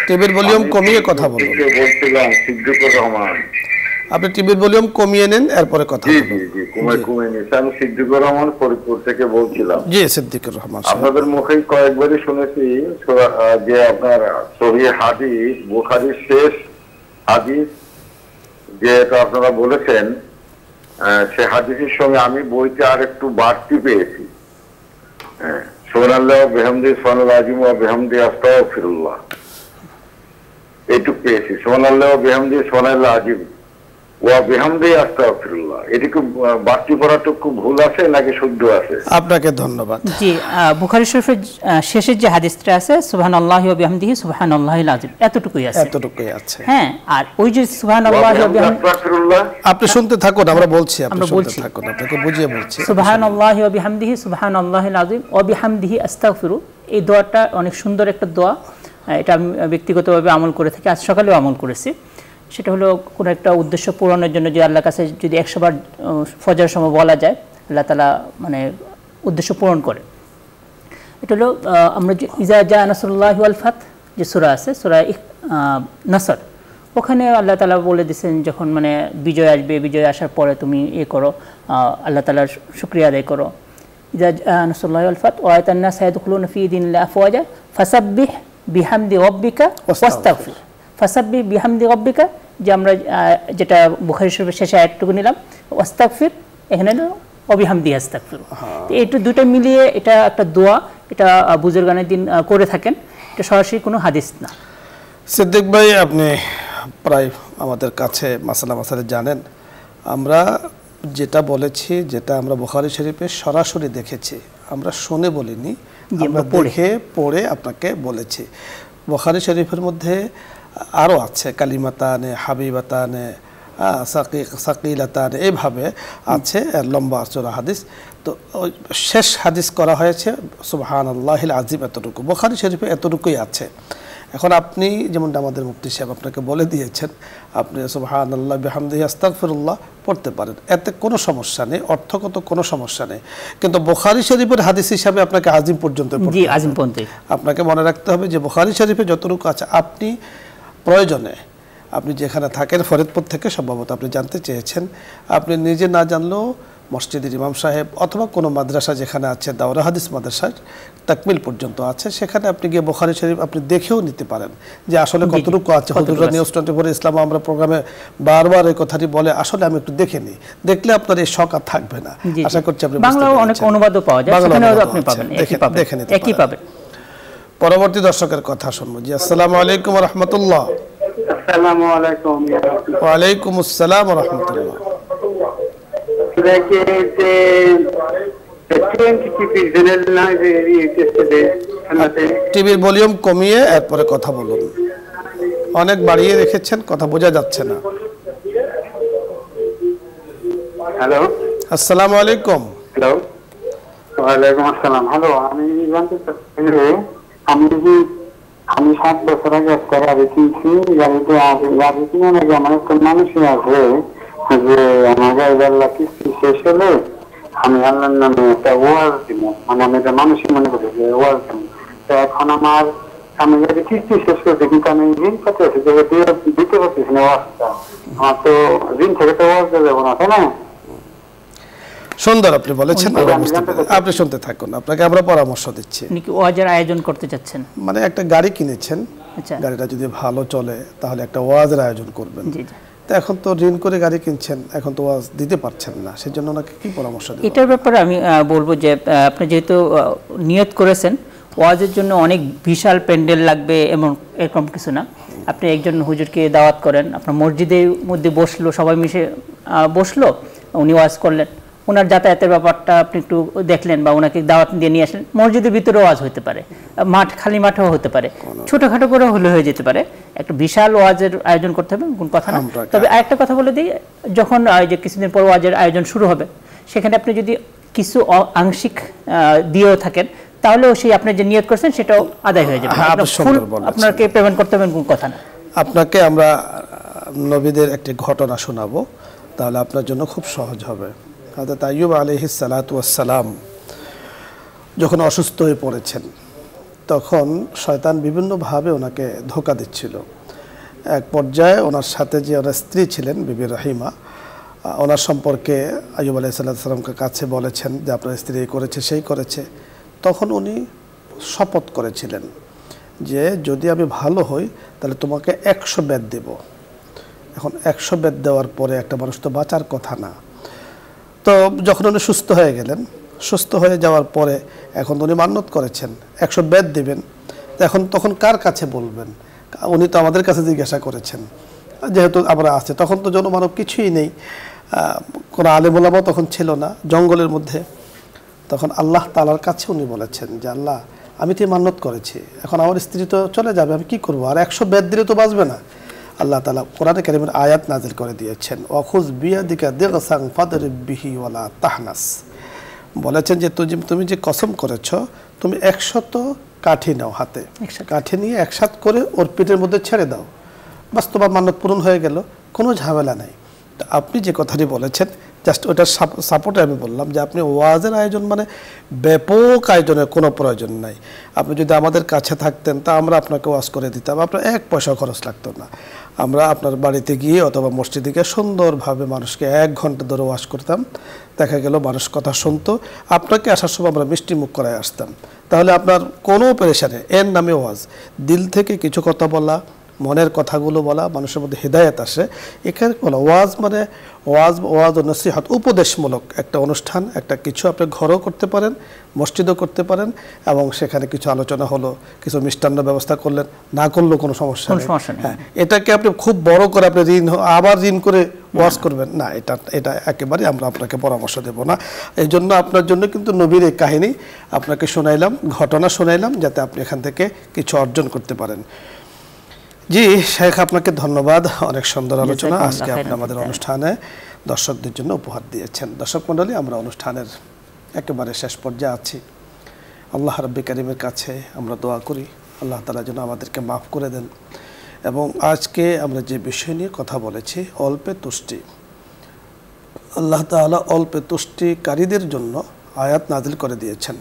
টিভির ভলিউম কমিয়ে কথা বলুন। বলছিলাম সিদ্দিকুর রহমান। আপনি টিভির ভলিউম কমিয়ে নেন, এরপরে কথা বলুন। জি, কমিয়ে নিয়েছি। আমি সিদ্দিকুর রহমান ফরিদপুর থেকে বলছিলাম। জি, সিদ্দিকুর রহমান। আপনাদের মুখেই কয়েকবারই শুনেছি যে আপনার সহিহ হাদিস, বুখারীর শেষ হাদিস যেটা আপনারা বলেছেন, সে হাদিসের সঙ্গে আমি বইতে আর একটু বাড়তি পেয়েছি। সুবহানাল্লাহ ওয়া বিহামদিহি সুবহানাল আযীম ওয়া বিহামদিহি আস্তাগফিরুল্লাহ, এইটুকু পেয়েছি। সুবহানাল্লাহ ওয়া বিহামদিহি সুবহানাল আযীম ওয়া বিহামদিহি আস্তাগফিরুল্লাহ। এটুকু বাড়তি পড়াটুকু ভুল আছে নাকি শুদ্ধ আছে? আপনাকে ধন্যবাদ। জি, বুখারী শরীফের শেষের যে হাদিসটা আছে সুবহানাল্লাহি ওয়া বিহামদিহি সুবহানাল্লাহিল আযীম, এতটুকুই আছে। হ্যাঁ, আর ওই যে সুবহানাল্লাহি ওয়া বিহামদিহি, আপনি শুনতে থাকুন, আমরা বলছি, আপনি শুনতে থাকুন, আপনাকে বুঝিয়ে বলছি। সুবহানাল্লাহি ওয়া বিহামদিহি সুবহানাল্লাহিল আযীম ওয়া বিহামদিহি আস্তাগফিরু, এই দোয়াটা অনেক সুন্দর একটা দোয়া। এটা আমি ব্যক্তিগতভাবে আমল করে থাকি, আজ সকালেও আমল করেছি। সেটা হলো কোনো একটা উদ্দেশ্য পূরণের জন্য যে আল্লাহর কাছে যদি 100 বার ফজরের সময় বলা যায়, আল্লাহ তাআলা মানে উদ্দেশ্য পূরণ করে। এটা হলো আমরা যে ইজা জা নাসরুল্লাহি ওয়াল ফাত যে সূরা আছে, সূরা নাসর, ওখানে আল্লাহ তাআলা বলে দিয়েছেন যখন মানে বিজয় আসবে, বিজয় আসার পরে তুমি করো, আল্লাহ তাআলার শুকরিয়া আদায় করো। ইজা জা নাসরুল্লাহি ওয়াল ফাত ওয়া আয়াতান নাস ইয়াদখুলুনা ফি দীনিল্লাহি আফওয়াজা ফাসাব্বিহ বিহামদি রাব্বিকা ওয়াস্তাগফির। ফাসাব্বিহ বিহামদি রাব্বিকা, যে আমরা যেটা বুখারী শরীফের শেষে আয়াতটুকু নিলাম, ওয়াস্তাগফির এখানে অবিহামদি আস্তাগফির। তো এই দুটো মিলিয়ে এটা একটা দোয়া, এটা বুজুর্গানের দিন করে থাকেন, এটা সরাসরি কোনো হাদিস না। সিদ্দিক ভাই, আপনি প্রায় আমাদের কাছে মাসালা জানেন। আমরা যেটা বলেছি, যেটা আমরা বুখারী শরীফে সরাসরি দেখেছি, আমরা শুনে বলিনি, আমরা দেখে পড়ে আপনাকে বলেছি। বুখারী শরীফের মধ্যে আরও আছে কালিমাতানে, হাবিবাতানে, সাকিলাতানে, এইভাবে আছে লম্বা চড়া হাদিস। তো শেষ হাদিস করা হয়েছে সুবহানাল্লাহিল আযীম, এতটুকু বুখারী শরীফে এতটুকুই আছে। এখন আপনি যেমনটা আমাদের মুফতি সাহেব আপনাকে বলে দিয়েছেন, আপনি সুবহানাল্লাহ বিহামদিহি আস্তাগফিরুল্লাহ পড়তে পারেন, এতে কোনো সমস্যা নেই, অর্থগত কোনো সমস্যা নেই। কিন্তু বুখারী শরীফের হাদিস হিসাবে আপনাকে আযীম পর্যন্ত পড়তে হবে। আপনাকে মনে রাখতে হবে যে বুখারী শরীফে যতটুকু আছে, আপনি প্রয়োজনে আপনি যেখানে থাকেন, ফরিদপুর থেকে সম্ভবত আপনি জানতে চেয়েছেন, আপনি নিজে না জানলেও মসজিদের ইমাম সাহেব অথবা কোনো মাদ্রাসা যেখানে আছে, দাওরা হাদিস মাদ্রাসার তাকমিল পর্যন্ত আছে, সেখানে আপনি গিয়ে বুখারী শরীফ আপনি দেখেও নিতে পারেন যে আসলে কতটুকু আছে। হুজুররা নিউজ 24 ইসলাম আমরা প্রোগ্রামে বারবার এই কথাটি বলে, আসলে আমি একটু দেখে নিই, দেখলে আপনার এই শখ আর থাকবে না। আশা করছি আপনি বাংলাও অনেক অনুবাদও পাওয়া যায়, সেখানেও আপনি পাবেন, একই পাবেন। পরবর্তী দর্শকের কথা শুনবো। জি, আসসালামু আলাইকুম ওয়া রাহমাতুল্লাহ। আসসালামু আলাইকুম। ওয়া আলাইকুম আসসালাম ওয়া রাহমাতুল্লাহ। টিভির ভলিউম কমিয়ে এরপরে কথা বলুন, অনেক বাড়িয়ে রেখেছেন, কথা বোঝা যাচ্ছে না। হ্যালো, আসসালামু আলাইকুম। হ্যালো, ওয়ালাইকুম আসসালাম। হ্যালো, আমি জানতে চাচ্ছি যে আমি 7 বছর আগে একটা গাড়ি কিনছি। গাড়ি কিনে নাকি আমার একটা মানুষই আছে যে আমার গাড়ির কিস্তি শেষ হলে আমি আল্লাহর নামে একটা ওয়াজ দিব, মানে আমি একটা মানুষই মনে করি যে ওয়াজ দিব। তো এখন আমি গাড়ি কিস্তি শেষ করছি, কিন্তু আমি ঋণ পাতে আছি, দিতে পারতেছি না ওয়াজটা। আমার তো ঋণ থেকে তো ওয়াজ দিয়ে যাবো না, তাই না? সুন্দর আপনি বলেছেন, আপনি শুনতে থাকুন, আপনাকে আমরা পরামর্শ দিচ্ছি। ওয়াজের আয়োজন করতে যাচ্ছেন, মানে একটা গাড়ি কিনেছেন, গাড়িটা যদি ভালো চলে তাহলে একটা ওয়াজের আয়োজন করবেন। তো এখন তো ঋণ করে গাড়ি কিনছেন, এখন তো ওয়াজ দিতে পারছেন না, সেজন্য ওনাকে কি পরামর্শ দেবেন? এটার ব্যাপারে আমি বলবো যে আপনি যেহেতু নিয়ত করেছেন ওয়াজের জন্য অনেক বিশাল প্যান্ডেল লাগবে এবং এরকম কিছু না, আপনি একজন হুজুরকে দাওয়াত করেন, আপনার মসজিদের মধ্যে বসলো, সবাই মিশে বসলো, উনি ওয়াজ করলেন, ওনার যাতায়াতের ব্যাপারটা আপনি একটু দেখলেন বা ওনাকে দাওয়াত দিয়ে নিয়ে আসলেন। মসজিদের ভিতরেও ওয়াজ হতে পারে, খালি মাঠেও হতে পারে, ছোটোখাটো করে হয়ে যেতে পারে। একটা বিশাল ওয়াজের আয়োজন করতে হবে কোন কথা না। তবে আরেকটা কথা বলে দিই, যখন যে কিছুদিন পর ওয়াজের আয়োজন শুরু হবে, সেখানে আপনি যদি কিছু আংশিক দিয়েও থাকেন তাহলেও সেই আপনি যে নিয়ত করছেন সেটাও আদায় হয়ে যাবে। হ্যাঁ, আপনি ফুল সুন্দর বলেছেন। আপনাকে পেমেন্ট করতে হবে কোন কথা না। আপনাকে আমরা নবীদের একটি ঘটনা শোনাবো, তাহলে আপনার জন্য খুব সহজ হবে। হযরত আইয়ুব আলাইহিস সালাতু ওয়াস সালাম যখন অসুস্থ হয়ে পড়েছেন, তখন শয়তান বিভিন্নভাবে ওনাকে ধোঁকা দিচ্ছিল। এক পর্যায়ে ওনার সাথে যে ওনার স্ত্রী ছিলেন বিবি রহিমা, ওনার সম্পর্কে আইয়ুব আলাইহিস সালামকে কাছে বলেছেন যে আপনার স্ত্রী এই করেছে সেই করেছে। তখন উনি শপথ করেছিলেন যে যদি আমি ভালো হই তাহলে তোমাকে 100 বেদ দেব। এখন 100 বেদ দেওয়ার পরে একটা মানুষ তো বাঁচার কথা না। তো যখন উনি সুস্থ হয়ে গেলেন, সুস্থ হয়ে যাওয়ার পরে এখন উনি মান্যত করেছেন 100 বেদ দিবেন। এখন তখন কার কাছে বলবেন? উনি তো আমাদের কাছে জিজ্ঞাসা করেছেন, যেহেতু আমরা আছে, তখন তো জনমানব কিছুই নেই, কোনো আলেম ওলামা তখন ছিল না, জঙ্গলের মধ্যে। তখন আল্লাহ তাআলার কাছে উনি বলেছেন যে আল্লাহ, আমি তো মান্যত করেছি, এখন আমার স্ত্রী তো চলে যাবে, আমি কি করব? আর 100 বেদ দিলে তো বাঁচবে না। আল্লাহ তাআলা কোরআনে কারীমের আয়াত নাজিল করে দিয়েছেন, ওয়াখুজ বিয়াদিকা দিগসান ফাদরিব বিহি ওয়ালা তাহনাস। বলেছেন যে তুমি যে কসম করেছ, তুমি 100 কাঠি নাও হাতে, কাঠি নিয়ে একসাথ করে ওর পিঠের মধ্যে ছেড়ে দাও, বাস তোমার মান্যত পূরণ হয়ে গেল, কোনো ঝামেলা নাই। তো আপনি যে কথাটি বলেছেন, জাস্ট ওটার সাপোর্টে আমি বললাম যে আপনি ওয়াজের আয়োজন মানে ব্যাপক আয়োজনের কোনো প্রয়োজন নাই। আপনি যদি আমাদের কাছে থাকতেন তা আমরা আপনাকে ওয়াজ করে দিতাম, আপনার 1 পয়সা খরচ লাগতো না। আমরা আপনার বাড়িতে গিয়ে অথবা মসজিদে গিয়ে সুন্দরভাবে মানুষকে 1 ঘন্টা ধরে ওয়াজ করতাম। দেখা গেল মানুষ কথা শুনতো, আপনাকে আসার সময় আমরা মিষ্টি মুখ করায় আসতাম। তাহলে আপনার কোনো পেরেশানি, এর নামে ওয়াজ, দিল থেকে কিছু কথা বলা, মনের কথাগুলো বলা, মানুষের মধ্যে হেদায়েত আসে, এখানে বলা ওয়াজ মানে ওয়াজ ও নসিহত, উপদেশমূলক একটা অনুষ্ঠান, একটা কিছু আপনি ঘরেও করতে পারেন, মসজিদও করতে পারেন, এবং সেখানে কিছু আলোচনা হলো, কিছু মিষ্টান্ন ব্যবস্থা করলেন, না করলেও কোনো সমস্যা নেই। হ্যাঁ, এটাকে আপনি খুব বড় করে আপনি আবার ঋণ করে ওয়াজ করবেন না, এটা একেবারে আমরা আপনাকে পরামর্শ দেব না। এই জন্য আপনার জন্য কিন্তু নবীর এই কাহিনী আপনাকে শোনাইলাম, ঘটনা শোনাইলাম, যাতে আপনি এখান থেকে কিছু অর্জন করতে পারেন। জি শেখ, আপনাকে ধন্যবাদ, অনেক সুন্দর আলোচনা আজকে আপনি আমাদের অনুষ্ঠানে দর্শকদের জন্য উপহার দিয়েছেন। দর্শক মণ্ডলী, আমরা অনুষ্ঠানের একেবারে শেষ পর্যায়ে আছি। আল্লাহ রাব্বি কারীমের কাছে আমরা দোয়া করি আল্লাহ তাআলা যেন আমাদেরকে মাফ করে দেন। এবং আজকে আমরা যে বিষয় নিয়ে কথা বলেছি, অল্পে তুষ্টি, আল্লাহ তাআলা অল্পে তুষ্টিকারীদের জন্য আয়াত নাজিল করে দিয়েছেন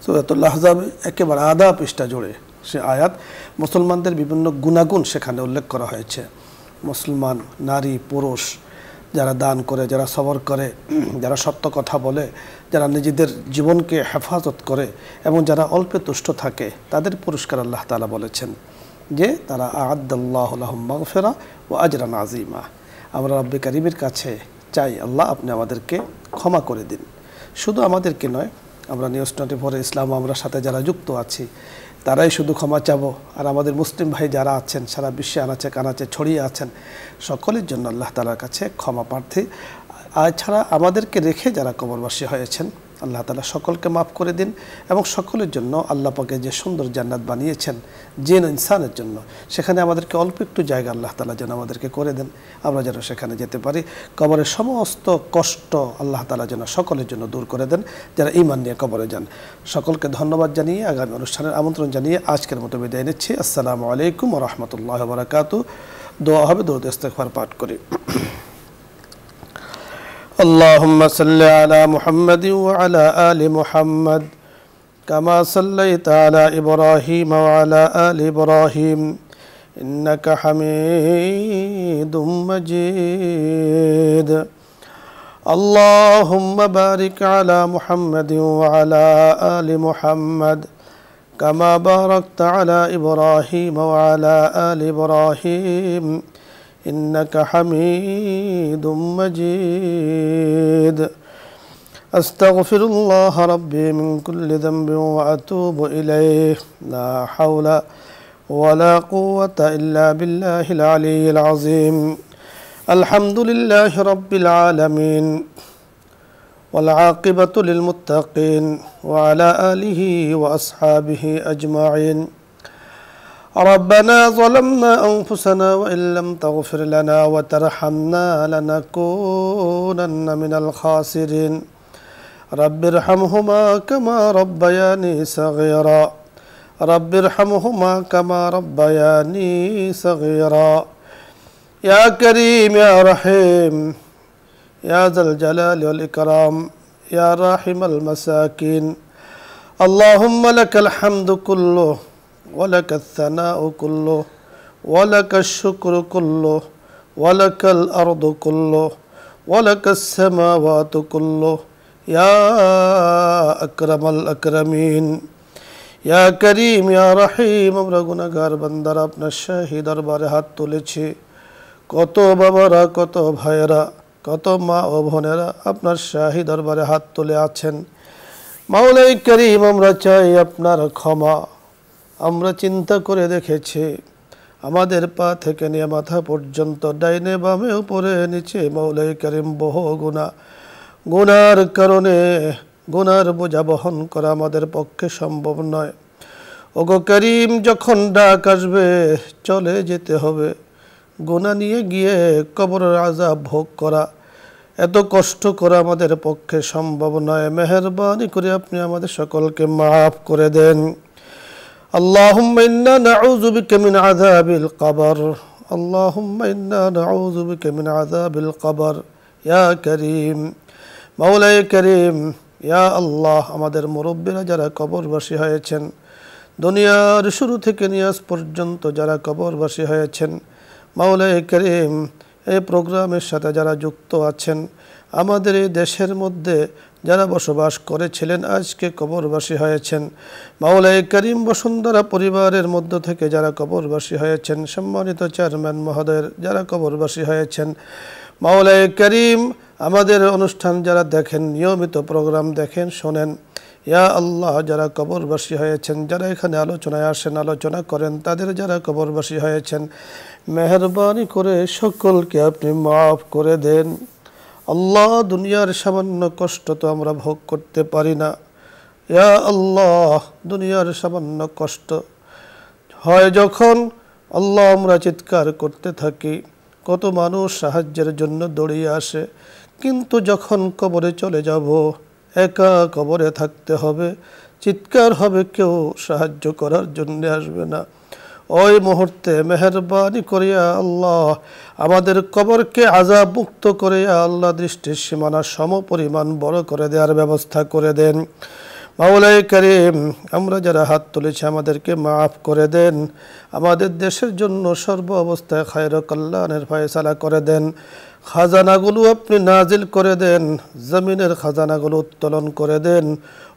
সূরাতুল আহজাব, একেবারে আধা পৃষ্ঠা জুড়ে সে আয়াত। মুসলমানদের বিভিন্ন গুণাগুণ সেখানে উল্লেখ করা হয়েছে। মুসলমান নারী পুরুষ যারা দান করে, যারা সবর করে, যারা সত্য কথা বলে, যারা নিজেদের জীবনকে হেফাজত করে এবং যারা অল্পে তুষ্ট থাকে, তাদের পুরস্কার আল্লাহ তাআলা বলেছেন যে তারা আ'আদ্দাল্লাহু লাহুম মাগফিরা ওয়া আজরান আযীমা। আমরা রব্বে কারীমের কাছে চাই আল্লাহ আপনি আমাদেরকে ক্ষমা করে দিন। শুধু আমাদেরকে নয়, আমরা নিউজ 24 ইসলাম আমরা সাথে যারা যুক্ত আছি তারাই শুধু ক্ষমা চাবো, আর আমাদের মুসলিম ভাই যারা আছেন সারা বিশ্বে আনাচে কানাচে ছড়িয়ে আছেন, সকলের জন্য আল্লাহ তাআলার কাছে ক্ষমা প্রার্থী। আর ছাড়া আমাদেরকে রেখে যারা কবরবাসী হয়েছেন, আল্লাহ তাআলা সকলকে মাফ করে দিন এবং সকলের জন্য আল্লাহ পাকে যে সুন্দর জান্নাত বানিয়েছেন জিন ইনসানের জন্য, সেখানে আমাদেরকে অল্প একটু জায়গা আল্লাহ তাআলা যেন আমাদেরকে করে দেন, আমরা যেন সেখানে যেতে পারি। কবরের সমস্ত কষ্ট আল্লাহ তাআলা যেন সকলের জন্য দূর করে দেন যারা ঈমান নিয়ে কবরে যান। সকলকে ধন্যবাদ জানিয়ে আগামী অনুষ্ঠানের আমন্ত্রণ জানিয়ে আজকের মতো বিদায় নিচ্ছি। আসসালামু আলাইকুম ওয়া রাহমাতুল্লাহি ওয়া বারাকাতুহু। দোয়া হবে, দরুদ ইস্তিগফার পাঠ করি। اللهم صل على محمد وعلى آل محمد كما صليت على إبراهيم وعلى آل إبراهيم إنك حميد مجيد. اللهم بارك على محمد وعلى آل محمد كما باركت على إبراهيم وعلى آل إبراهيم إنك حميد مجيد. أستغفر الله ربي من كل ذنب وأتوب إليه. لا حول ولا قوة إلا بالله العلي العظيم. الحمد لله رب العالمين والعاقبة للمتقين وعلى آله وأصحابه أجمعين. ربنا ظلمنا أنفسنا وإن لم تغفر لنا وترحمنا لنكونن من الخاسرين. رب ارحمهما كما ربياني صغيرا رب ارحمهما كما ربياني صغيرا يا كريم يا رحيم يا ذا الجلال والإكرام يا راحم المساكين اللهم لك الحمد كله ولك الثناء كله ولك الشكر كله ولك الأرض كله ولك السماوات كله يا أكرم الأكرمين يا كريم يا رحيم আমরা গুনাহগার বান্দারা আপনার শাহী দরবারে হাত তুলেছি কত বাবারা কত ভাইয়েরা কত মা ও বোনেরা আপনার শাহী দরবারে হাত তুলে আছেন মাওলাই করিম আমরা চাই আপনার ক্ষমা আমরা চিন্তা করে দেখেছি আমাদের পা থেকে নিয়ে মাথা পর্যন্ত ডাইনে বামে উপরে নিচে মাওলাই করিম বহু গুনার কারণে গুনার বোঝা বহন করা আমাদের পক্ষে সম্ভব নয় ওগো করিম যখন ডাক আসবে চলে যেতে হবে গুনাহ নিয়ে গিয়ে কবরের আযাব ভোগ করা এত কষ্ট করা আমাদের পক্ষে সম্ভব নয় মেহেরবানি করে আপনি আমাদের সকলকে মাফ করে দেন আল্লাহুম্মা ইন্না নাউযু বিকা মিন আযাবিল কবর আল্লাহুম্মা ইন্না নাউযু বিকা মিন আযাবিল কবর ইয়া করিম মাওলাই করিম ইয়া আল্লাহ আমাদের মুরব্বিরা যারা কবরবাসী হয়েছেন দুনিয়ার শুরু থেকে নিয়ে আজ পর্যন্ত যারা কবরবাসী হয়েছেন মাওলাই করিম এই প্রোগ্রামের সাথে যারা যুক্ত আছেন আমাদের এই দেশের মধ্যে যারা বসবাস করেছিলেন আজকে কবরবাসী হয়েছেন মাওলাই করিম বসুন্ধরা পরিবারের মধ্য থেকে যারা কবরবাসী হয়েছেন সম্মানিত চেয়ারম্যান মহোদয়ের যারা কবরবাসী হয়েছেন মাওলাই করিম আমাদের অনুষ্ঠান যারা দেখেন নিয়মিত প্রোগ্রাম দেখেন শোনেন ইয়া আল্লাহ যারা কবরবাসী হয়েছেন যারা এখানে আলোচনায় আসেন আলোচনা করেন তাদের যারা কবরবাসী হয়েছেন মেহেরবানি করে সকলকে আপনি মাফ করে দেন আল্লাহ দুনিয়ার সামান্য কষ্ট তো আমরা ভোগ করতে পারি না ইয়া আল্লাহ দুনিয়ার সামান্য কষ্ট হয় যখন আল্লাহ আমরা চিৎকার করতে থাকি কত মানুষ সাহায্যের জন্য দৌড়িয়ে আসে কিন্তু যখন কবরে চলে যাব একা কবরে থাকতে হবে চিৎকার হবে কেউ সাহায্য করার জন্য আসবে না ওই মুহূর্তে মেহেরবানি করিয়া আল্লাহ আমাদের কবরকে আযাব মুক্ত করিয়া আল্লাহ দৃষ্টির সীমানা সমপরিমাণ বড় করে দেওয়ার ব্যবস্থা করে দেন মাওলাই করিম আমরা যারা হাত তুলেছি আমাদেরকে মাফ করে দেন আমাদের দেশের জন্য সর্ব অবস্থায় খায়র কল্যাণের ফয়সালা করে দেন খাজানাগুলো আপনি নাজিল করে দেন জমিনের খাজানাগুলো উত্তোলন করে দেন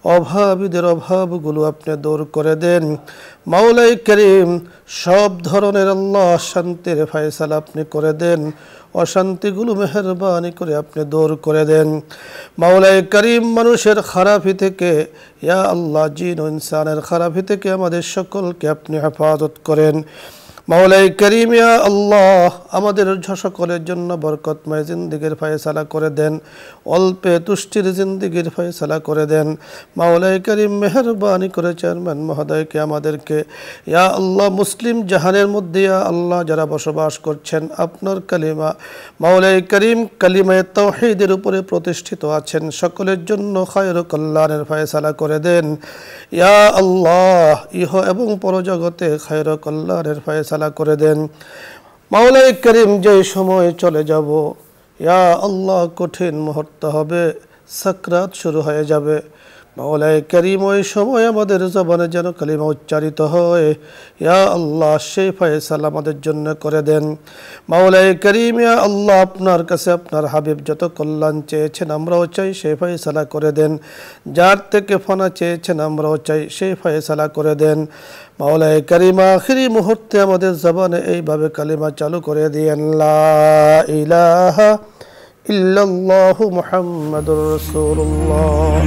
অভাবীদের অভাবগুলো আপনি দূর করে দেন মাওলাই করিম সব ধরনের আল্লাহ শান্তির ফয়সালা আপনি করে দেন অশান্তিগুলো মেহেরবানি করে আপনি দূর করে দেন মাওলাই করিম মানুষের খারাপি থেকে ইয়া আল্লাহ জিন ও ইনসানের খারাপি থেকে আমাদের সকলকে আপনি হেফাজত করেন মাওলাই করিম ইয়া আল্লাহ আমাদের সকলের জন্য বরকতময় জিন্দেগির ফয়সালা করে দেন অল্পে তুষ্টির জিন্দেগির ফয়সালা করে দেন মাওলাই করিম মেহেরবানি করে চেয়ারম্যান মহোদয়কে আমাদেরকে ইয়া আল্লাহ মুসলিম জাহানের মধ্যে ইয়া আল্লাহ যারা বসবাস করছেন আপনার কালিমা মাওলাই করিম কালিমায়ে তাওহীদের উপরে প্রতিষ্ঠিত আছেন সকলের জন্য খায়র কল্যাণের ফয়সালা করে দেন ইয়া আল্লাহ ইহ এবং পরজগতে খায়র কল্যাণের ফয়সালা করে দেন মাওলাই করিম যে সময় চলে যাব ইয়া আল্লাহ কঠিন মুহূর্ত হবে সাকরাত শুরু হয়ে যাবে মাওলাই করিম ওই সময় আমাদের জবানে যেন কালিমা উচ্চারিত হয় ইয়া আল্লাহ সেই ফয়সালা আমাদের জন্য করে দেন মাওলাই করিম ইয়া আল্লাহ আপনার কাছে আপনার হাবিব যত কল্যাণ চেয়েছেন আমরাও চাই সেই ফয়সালা করে দেন যার থেকে ফানা চেয়েছেন আমরাও চাই সেই ফয়সালা করে দেন মাওলাই করিম আখিরি মুহূর্তে আমাদের জবানে এইভাবে কালিমা চালু করে দিয়েন লা ইলাহা ইল্লাল্লাহু মুহাম্মাদুর রাসূলুল্লাহ।